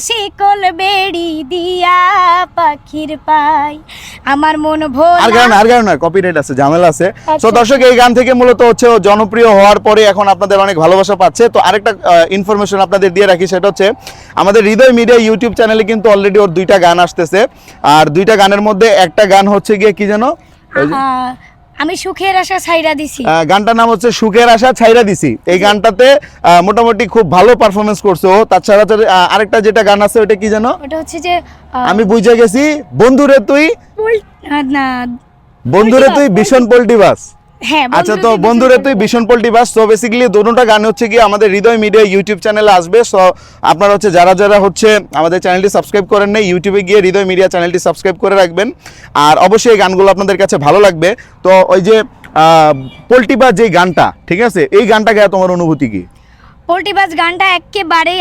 শিকল বেড়ি দিয়া পাখির পাই আমার মন আর গান না কপিরাইট আছে ঝামেলা আছে। তো দর্শক এই গান থেকে মূলত হচ্ছে ও জনপ্রিয় হওয়ার পরে এখন আপনাদের অনেক ভালোবাসা পাচ্ছে। তো আরেকটা ইনফরমেশন আপনাদের দিয়ে রাখি, সেটা হচ্ছে আমাদের হৃদয় মিডিয়া ইউটিউব চ্যানেলে কিন্তু অলরেডি ওর 2টা গান আসতেছে। আর 2টা গানের মধ্যে একটা গান হচ্ছে গিয়ে কি জানো, আমি সুখের আশা ছাইরা দিছি, গানটার নাম হচ্ছে সুখের আশা ছাইরা দিছি। এই গানটাতে মোটামুটি খুব ভালো পারফরমেন্স করছে ও। তাছাড়া আরেকটা যেটা গান আছে ওটা কি জানো, ওটা হচ্ছে যে আমি বুঝে গেছি বন্ধুরে তুই না বন্ধুরে তুই ভীষণ পোল্টি বাস। হ্যাঁ আচ্ছা, তো বন্ধুরে তুই ভীষণ পোল্টি বাস। তো বেসিক্যালি দুটোটা গান হচ্ছে কি আমাদের হৃদয় মিডিয়া ইউটিউব চ্যানেলে আসবে। সো আপনারা হচ্ছে যারা হচ্ছে আমাদের চ্যানেলটি সাবস্ক্রাইব করেন নাই, ইউটিউবে গিয়ে হৃদয় মিডিয়া চ্যানেলটি সাবস্ক্রাইব করে রাখবেন। আর অবশ্যই এই গানগুলো আপনাদের কাছে ভালো লাগবে। তো ওই যে পোল্টি বাস যে গানটা, ঠিক আছে, এই গানটা গেয়ে তোমার অনুভূতি কি? পোল্টিবাজ গানটা একেবারেই